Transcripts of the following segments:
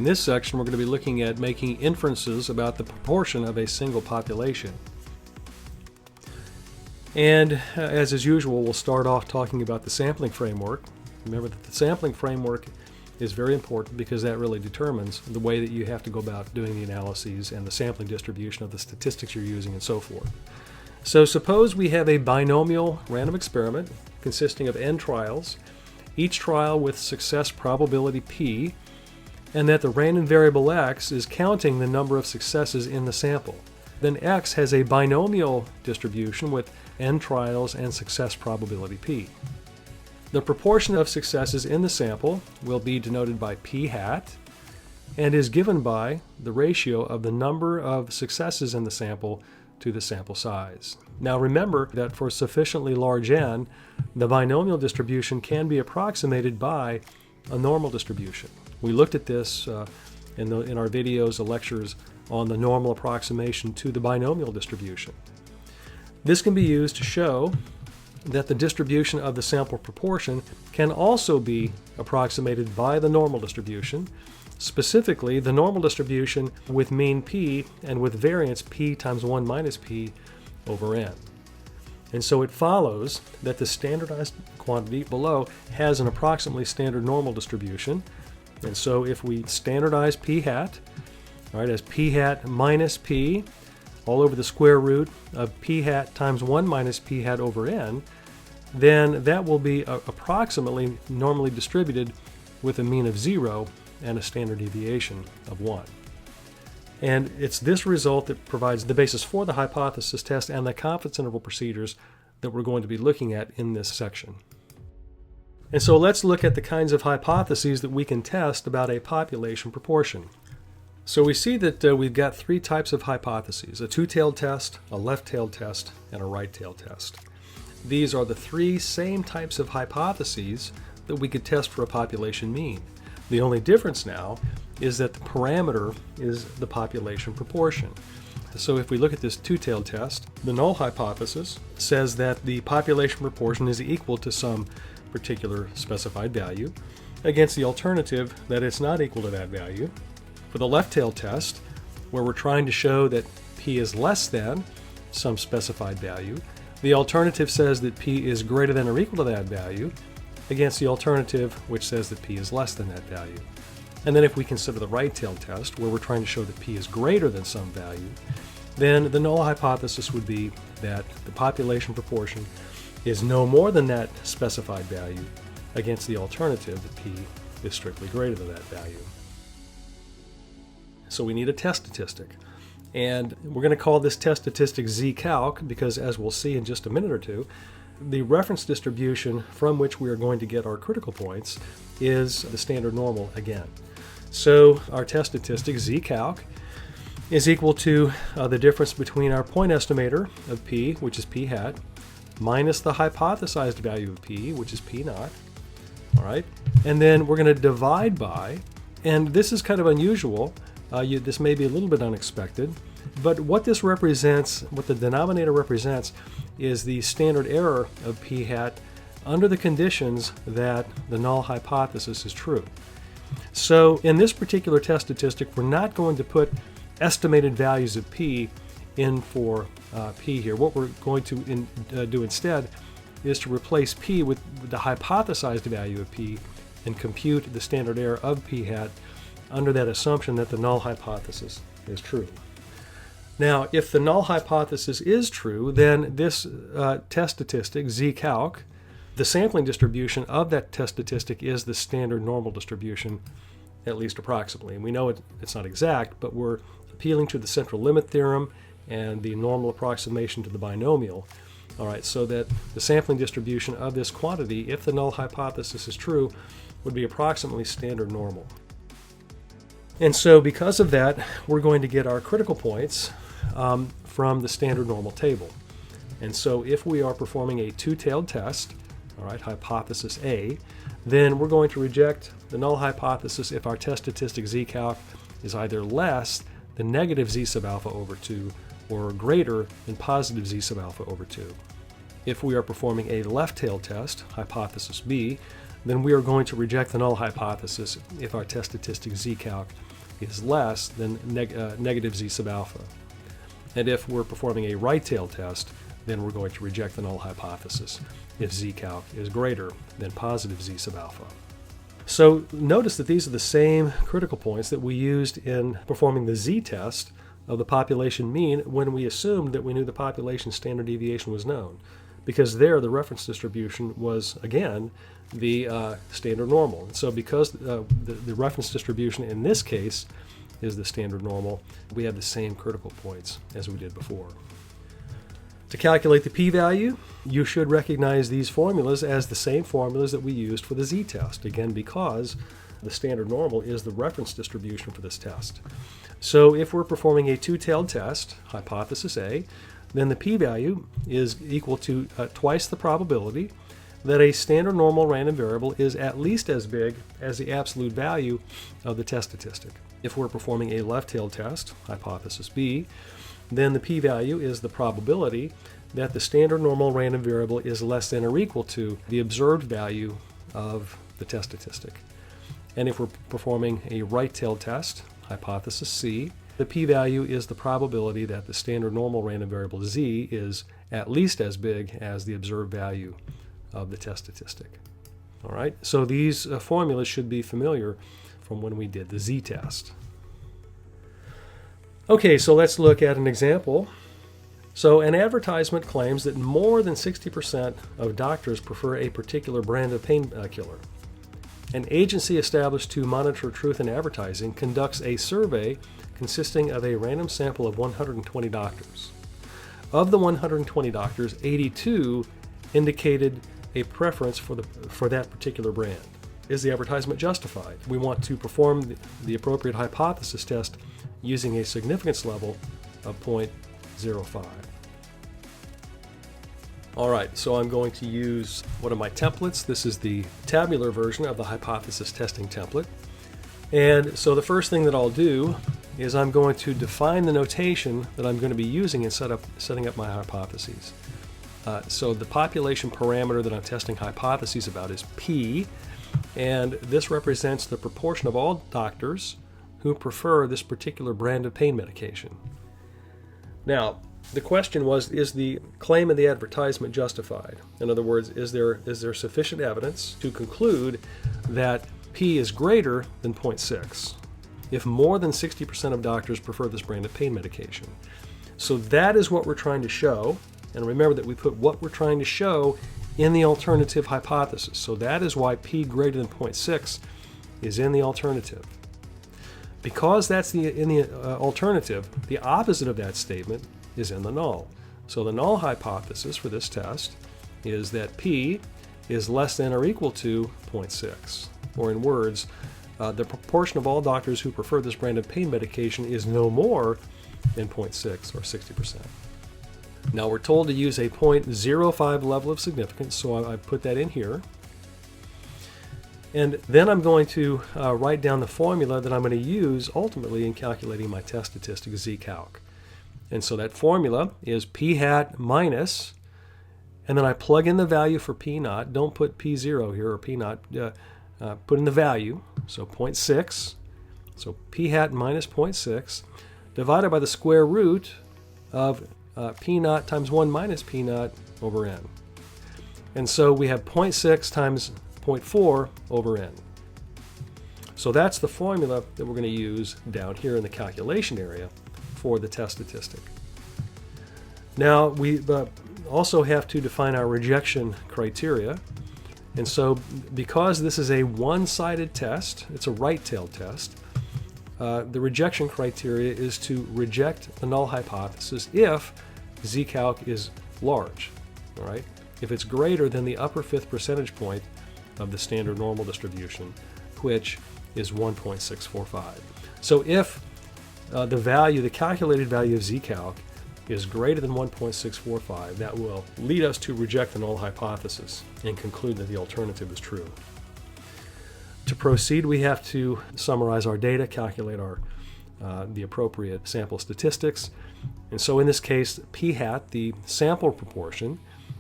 In this section, we're going to be looking at making inferences about the proportion of a single population. And as is usual, we'll start off talking about the sampling framework. Remember that the sampling framework is very important because that really determines the way that you have to go about doing the analyses and the sampling distribution of the statistics you're using and so forth. So suppose we have a binomial random experiment consisting of n trials, each trial with success probability p, and that the random variable x is counting the number of successes in the sample. Then x has a binomial distribution with n trials and success probability p. The proportion of successes in the sample will be denoted by p hat and is given by the ratio of the number of successes in the sample to the sample size. Now remember that for sufficiently large n, the binomial distribution can be approximated by a normal distribution. We looked at this in our videos, the lectures on the normal approximation to the binomial distribution. This can be used to show that the distribution of the sample proportion can also be approximated by the normal distribution, specifically the normal distribution with mean p and with variance p times 1 minus p over n. And so it follows that the standardized quantity below has an approximately standard normal distribution. And so if we standardize p hat, all right, as p hat minus p all over the square root of p hat times 1 minus p hat over n, then that will be approximately normally distributed with a mean of 0 and a standard deviation of 1. And it's this result that provides the basis for the hypothesis test and the confidence interval procedures that we're going to be looking at in this section. And so let's look at the kinds of hypotheses that we can test about a population proportion. So we see that we've got three types of hypotheses: a two-tailed test, a left-tailed test, and a right-tailed test. These are the three same types of hypotheses that we could test for a population mean. The only difference now is that the parameter is the population proportion. So if we look at this two-tailed test, the null hypothesis says that the population proportion is equal to some particular specified value against the alternative that it's not equal to that value. For the left-tailed test, where we're trying to show that p is less than some specified value, the alternative says that p is greater than or equal to that value against the alternative which says that p is less than that value. And then if we consider the right-tailed test, where we're trying to show that p is greater than some value, then the null hypothesis would be that the population proportion is no more than that specified value against the alternative that p is strictly greater than that value. So we need a test statistic. And we're going to call this test statistic z-calc because, as we'll see in just a minute or two, the reference distribution from which we are going to get our critical points is the standard normal again. So our test statistic z-calc is equal to the difference between our point estimator of p, which is p hat, minus the hypothesized value of p, which is p naught. All right, and then we're going to divide by, and this is kind of unusual. This may be a little bit unexpected, but what this represents, what the denominator represents, is the standard error of p hat under the conditions that the null hypothesis is true. So in this particular test statistic, we're not going to put estimated values of p in for p here. What we're going to do instead is to replace p with the hypothesized value of p and compute the standard error of p hat under that assumption that the null hypothesis is true. Now, if the null hypothesis is true, then this test statistic, z-calc, the sampling distribution of that test statistic is the standard normal distribution, at least approximately. And we know it's not exact, but we're appealing to the central limit theorem and the normal approximation to the binomial. All right, so that the sampling distribution of this quantity, if the null hypothesis is true, would be approximately standard normal. And so because of that, we're going to get our critical points from the standard normal table. And so if we are performing a two-tailed test, all right, hypothesis A, then we're going to reject the null hypothesis if our test statistic z-calc is either less than negative z sub alpha over 2 or greater than positive z sub alpha over 2. If we are performing a left-tailed test, hypothesis B, then we are going to reject the null hypothesis if our test statistic z-calc is less than negative z sub alpha. And if we're performing a right-tail test, then we're going to reject the null hypothesis if z-calc is greater than positive z sub alpha. So notice that these are the same critical points that we used in performing the z-test of the population mean when we assumed that we knew the population standard deviation was known. Because there the reference distribution was, again, the standard normal. And so because the reference distribution in this case is the standard normal, we have the same critical points as we did before. To calculate the p-value, you should recognize these formulas as the same formulas that we used for the z-test, again because the standard normal is the reference distribution for this test. So if we're performing a two-tailed test, hypothesis A, then the p-value is equal to twice the probability that a standard normal random variable is at least as big as the absolute value of the test statistic. If we're performing a left-tailed test, hypothesis B, then the p-value is the probability that the standard normal random variable is less than or equal to the observed value of the test statistic. And if we're performing a right-tailed test, hypothesis C, the p-value is the probability that the standard normal random variable z is at least as big as the observed value of the test statistic. All right, so these formulas should be familiar from when we did the z-test. Okay, so let's look at an example. So an advertisement claims that more than 60% of doctors prefer a particular brand of painkiller. An agency established to monitor truth in advertising conducts a survey consisting of a random sample of 120 doctors. Of the 120 doctors, 82 indicated a preference for that particular brand. Is the advertisement justified? We want to perform the appropriate hypothesis test using a significance level of 0.05. All right, so I'm going to use one of my templates. This is the tabular version of the hypothesis testing template. And so the first thing that I'll do is I'm going to define the notation that I'm going to be using in setting up my hypotheses. So the population parameter that I'm testing hypotheses about is P, and this represents the proportion of all doctors who prefer this particular brand of pain medication. Now, the question was, is the claim in the advertisement justified? In other words, is there sufficient evidence to conclude that P is greater than 0.6 if more than 60% of doctors prefer this brand of pain medication? So that is what we're trying to show. And remember that we put what we're trying to show in the alternative hypothesis. So that is why P greater than 0.6 is in the alternative. Because that's in the alternative, the opposite of that statement is in the null. So the null hypothesis for this test is that P is less than or equal to 0.6. Or in words, the proportion of all doctors who prefer this brand of pain medication is no more than 0.6 or 60%. Now we're told to use a 0.05 level of significance, so I put that in here. And then I'm going to write down the formula that I'm going to use ultimately in calculating my test statistic z-calc. And so that formula is p hat minus, and then I plug in the value for p naught. Don't put p0 here or p naught. Put in the value, so 0.6. So p hat minus 0.6 divided by the square root of p naught times 1 minus p naught over n. And so we have 0.6 times 0.4 over n. So that's the formula that we're going to use down here in the calculation area for the test statistic. Now we also have to define our rejection criteria. And so because this is a one-sided test, it's a right-tailed test, the rejection criteria is to reject the null hypothesis if z-calc is large, all right? If it's greater than the upper fifth percentage point of the standard normal distribution, which is 1.645. So if the calculated value of z-calc is greater than 1.645, that will lead us to reject the null hypothesis and conclude that the alternative is true. To proceed, we have to summarize our data, calculate the appropriate sample statistics. And so in this case, p hat, the sample proportion,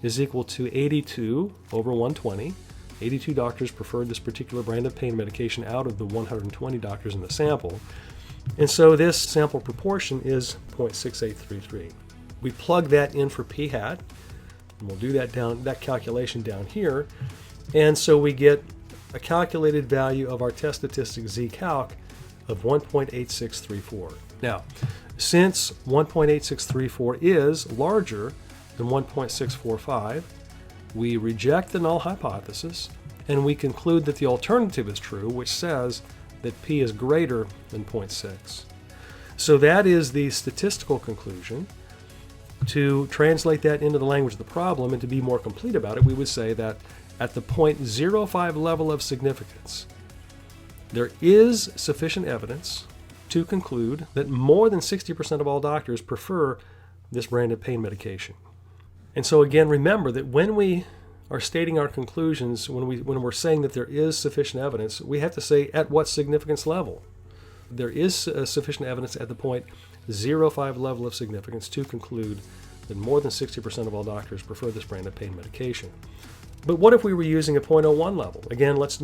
is equal to 82 over 120. 82 doctors preferred this particular brand of pain medication out of the 120 doctors in the sample. And so this sample proportion is 0.6833. We plug that in for p hat, and we'll do that calculation down here. And so we get a calculated value of our test statistic z-calc of 1.8634. Now, since 1.8634 is larger than 1.645, we reject the null hypothesis, and we conclude that the alternative is true, which says that p is greater than 0.6. So that is the statistical conclusion. To translate that into the language of the problem and to be more complete about it, we would say that at the 0.05 level of significance, there is sufficient evidence to conclude that more than 60% of all doctors prefer this brand of pain medication. And so again, remember that when we are stating our conclusions, when we're saying that there is sufficient evidence, we have to say at what significance level. There is sufficient evidence at the 0.05 level of significance to conclude that more than 60% of all doctors prefer this brand of pain medication. But what if we were using a 0.01 level? Again, let's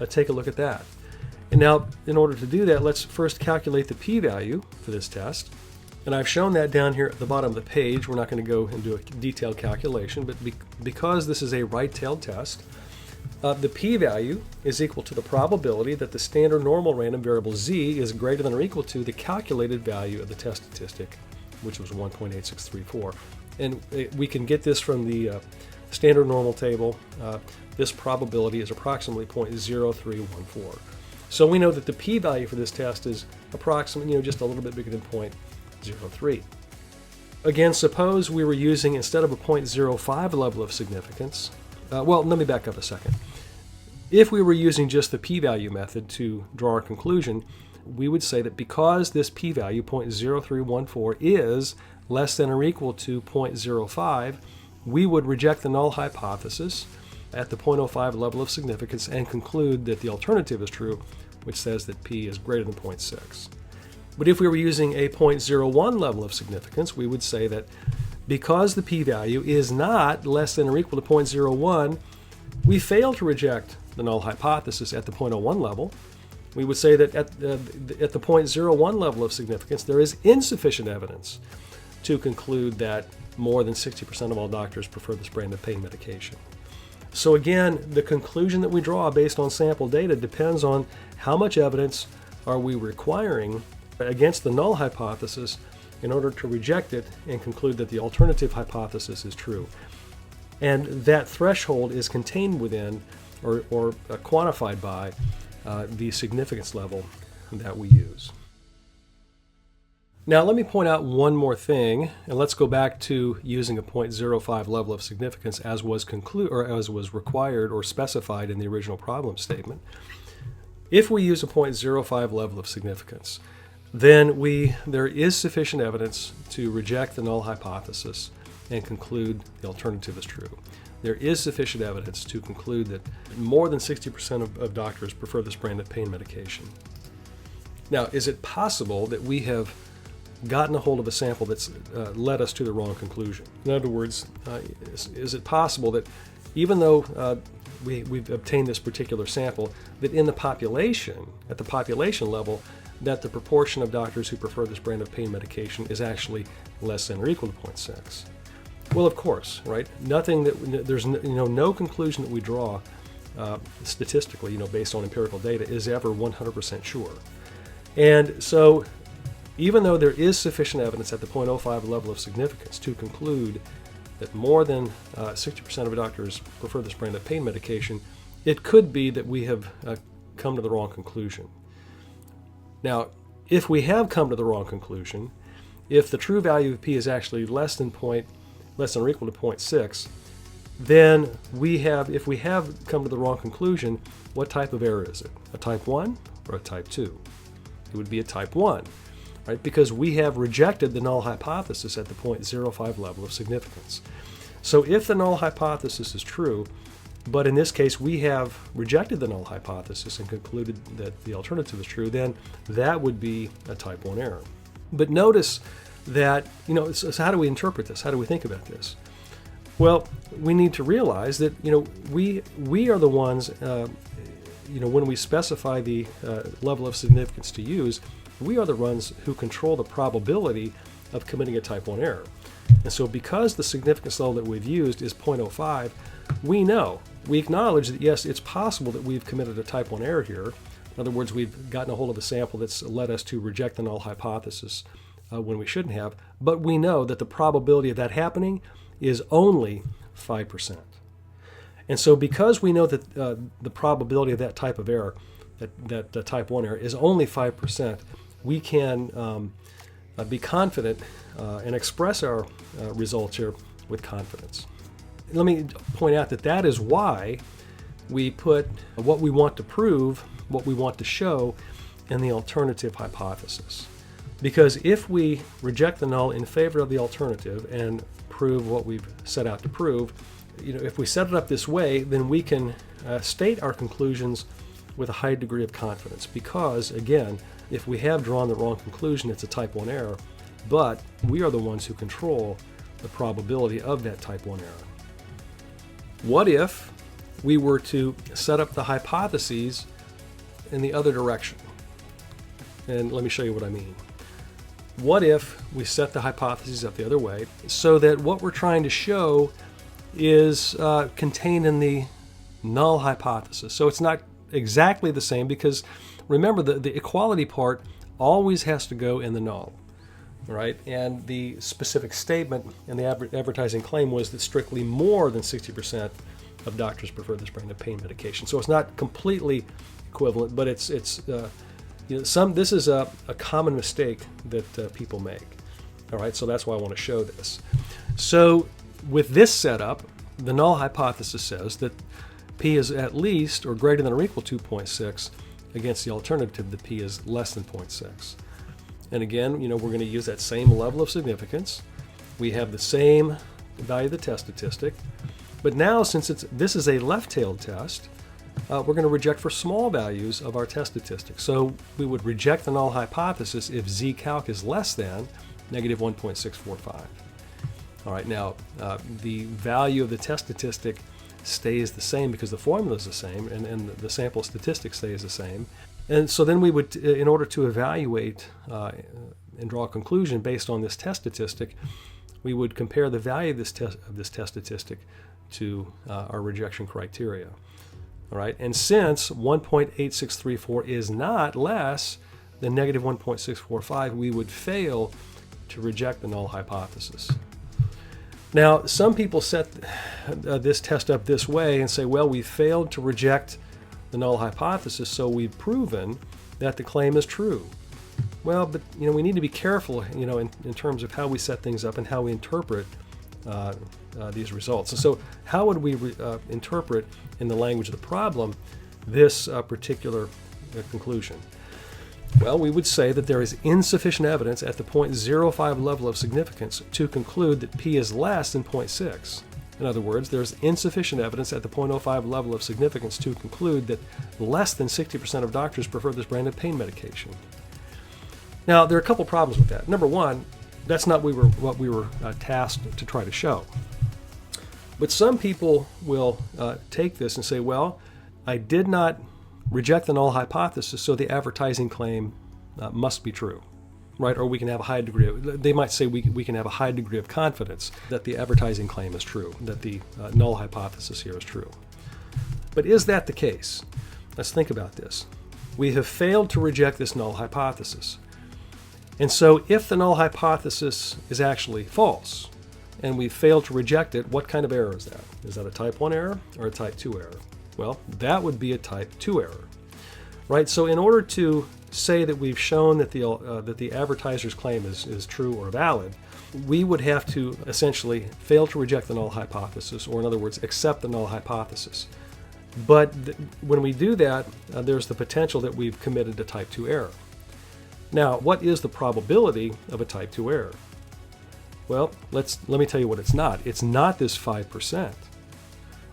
take a look at that. And now, in order to do that, let's first calculate the p-value for this test. And I've shown that down here at the bottom of the page. We're not going to go and do a detailed calculation, but because this is a right-tailed test, the p-value is equal to the probability that the standard normal random variable z is greater than or equal to the calculated value of the test statistic, which was 1.8634. And we can get this from the standard normal table. This probability is approximately 0.0314. So we know that the p-value for this test is approximately, just a little bit bigger than 0.03. Again, suppose we were using, instead of a 0.05 level of significance, well, let me back up a second. If we were using just the p-value method to draw our conclusion, we would say that because this p-value, 0.0314, is less than or equal to 0.05, we would reject the null hypothesis at the 0.05 level of significance and conclude that the alternative is true, which says that p is greater than 0.6. But if we were using a 0.01 level of significance, we would say that because the p-value is not less than or equal to 0.01, we fail to reject the null hypothesis at the 0.01 level. We would say that at the 0.01 level of significance, there is insufficient evidence to conclude that more than 60% of all doctors prefer this brand of pain medication. So again, the conclusion that we draw based on sample data depends on how much evidence are we requiring against the null hypothesis in order to reject it and conclude that the alternative hypothesis is true. And that threshold is contained within or quantified by the significance level that we use. Now let me point out one more thing, and let's go back to using a 0.05 level of significance as was required or specified in the original problem statement. If we use a 0.05 level of significance, then there is sufficient evidence to reject the null hypothesis and conclude the alternative is true. There is sufficient evidence to conclude that more than 60% of doctors prefer this brand of pain medication. Now, is it possible that we have gotten a hold of a sample that's led us to the wrong conclusion? In other words, is it possible that even though we've obtained this particular sample, that in the population, at the population level, that the proportion of doctors who prefer this brand of pain medication is actually less than or equal to 0.6? Well, of course, right? There's no conclusion that we draw statistically, based on empirical data, is ever 100% sure. And so, even though there is sufficient evidence at the 0.05 level of significance to conclude that more than 60% of doctors prefer this brand of pain medication, it could be that we have come to the wrong conclusion. Now, if we have come to the wrong conclusion, if the true value of p is actually less than or equal to 0.6, then if we have come to the wrong conclusion, what type of error is it? A type 1 or a type 2? It would be a type 1, right? Because we have rejected the null hypothesis at the 0.05 level of significance. So if the null hypothesis is true, but in this case we have rejected the null hypothesis and concluded that the alternative is true, then that would be a type 1 error. But notice that, so how do we interpret this? How do we think about this? Well, we need to realize that we are the ones when we specify the level of significance to use, we are the ones who control the probability of committing a type 1 error. And so because the significance level that we've used is 0.05, we acknowledge that yes, it's possible that we've committed a type 1 error here. In other words, we've gotten a hold of a sample that's led us to reject the null hypothesis when we shouldn't have, but we know that the probability of that happening is only 5%. And so because we know that the probability of that type of error, that type 1 error, is only 5%, we can be confident and express our results here with confidence. Let me point out that that is why we put what we want to prove, what we want to show, in the alternative hypothesis. Because if we reject the null in favor of the alternative and prove what we've set out to prove, if we set it up this way, then we can state our conclusions with a high degree of confidence. Because, again, if we have drawn the wrong conclusion, it's a type 1 error, but we are the ones who control the probability of that type 1 error. What if we were to set up the hypotheses in the other direction? And let me show you what I mean. What if we set the hypotheses up the other way so that what we're trying to show is contained in the null hypothesis? So it's not exactly the same, because remember, the equality part always has to go in the null, right? And the specific statement in the advertising claim was that strictly more than 60% of doctors prefer this brand of pain medication. So it's not completely equivalent, but this is a common mistake that people make. All right, so that's why I want to show this. So with this setup, the null hypothesis says that P is at least or greater than or equal to 0.6 against the alternative that P is less than 0.6. And again, we're going to use that same level of significance. We have the same value of the test statistic. But now, since this is a left-tailed test, we're going to reject for small values of our test statistics. So we would reject the null hypothesis if z-calc is less than negative 1.645. All right, now the value of the test statistic stays the same because the formula is the same, and the sample statistic stays the same. And so then we would, in order to evaluate and draw a conclusion based on this test statistic, we would compare the value of this test statistic to our rejection criteria. All right, and since 1.8634 is not less than negative 1.645, we would fail to reject the null hypothesis. Now, some people set this test up this way and say, well, we failed to reject the null hypothesis, so we've proven that the claim is true. Well, but we need to be careful, in terms of how we set things up and how we interpret these results. And so how would we interpret, in the language of the problem, this particular conclusion? Well, we would say that there is insufficient evidence at the 0.05 level of significance to conclude that P is less than 0.6. In other words, there's insufficient evidence at the 0.05 level of significance to conclude that less than 60% of doctors prefer this brand of pain medication. Now, there are a couple problems with that. Number one, that's not what we were tasked to try to show. But some people will take this and say, well, I did not reject the null hypothesis, so the advertising claim must be true, right? Or we can have a high degree of, they might say we can have a high degree of confidence that the advertising claim is true, that the null hypothesis here is true. But is that the case? Let's think about this. We have failed to reject this null hypothesis. And so if the null hypothesis is actually false, and we failed to reject it, what kind of error is that? Is that a type 1 error or a type 2 error? Well, that would be a type 2 error, right? So in order to say that we've shown that the advertiser's claim is true or valid, we would have to essentially fail to reject the null hypothesis, or in other words, accept the null hypothesis. But when we do that, there's the potential that we've committed a type 2 error. Now, what is the probability of a type 2 error? Well, let me tell you what it's not. It's not this 5%.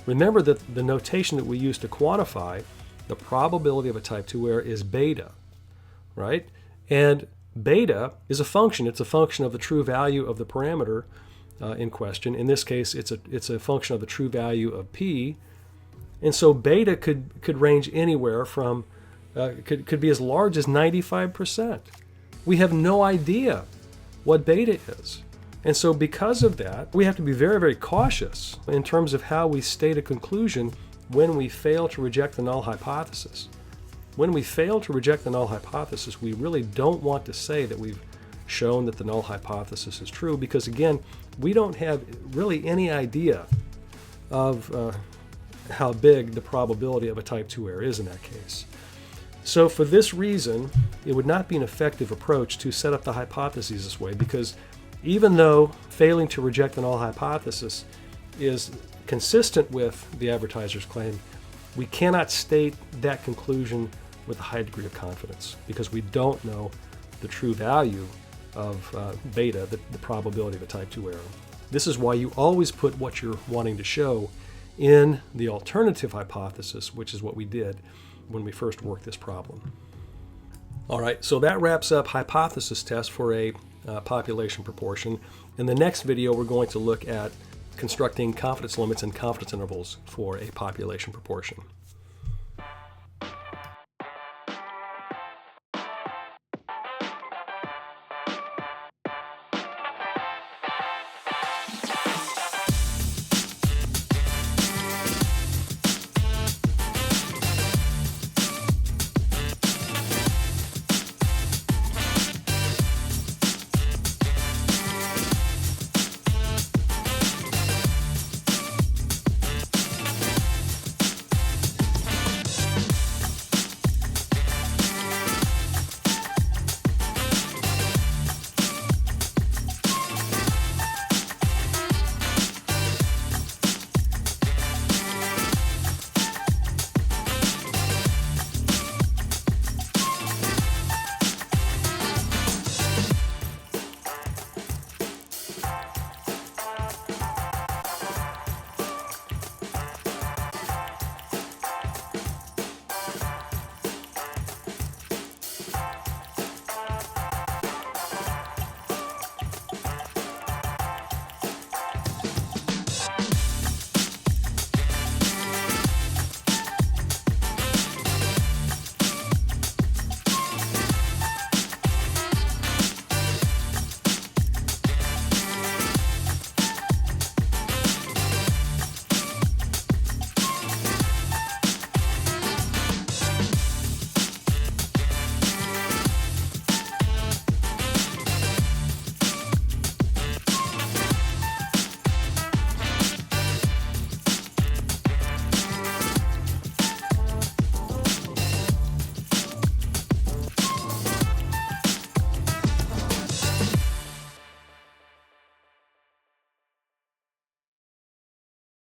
Remember that the notation that we use to quantify the probability of a type 2 error is beta, right? And beta is a function. It's a function of the true value of the parameter in question. In this case, it's a function of the true value of p, and so beta could range anywhere from could be as large as 95%. We have no idea what beta is. And so because of that, we have to be very, very cautious in terms of how we state a conclusion when we fail to reject the null hypothesis. When we fail to reject the null hypothesis, we really don't want to say that we've shown that the null hypothesis is true, because again, we don't have really any idea of how big the probability of a type 2 error is in that case. So for this reason, it would not be an effective approach to set up the hypotheses this way, because even though failing to reject the null hypothesis is consistent with the advertiser's claim, we cannot state that conclusion with a high degree of confidence, because we don't know the true value of beta, the probability of a type 2 error. This is why you always put what you're wanting to show in the alternative hypothesis, which is what we did when we first worked this problem. All right, so that wraps up hypothesis tests for a population proportion. In the next video, we're going to look at constructing confidence limits and confidence intervals for a population proportion.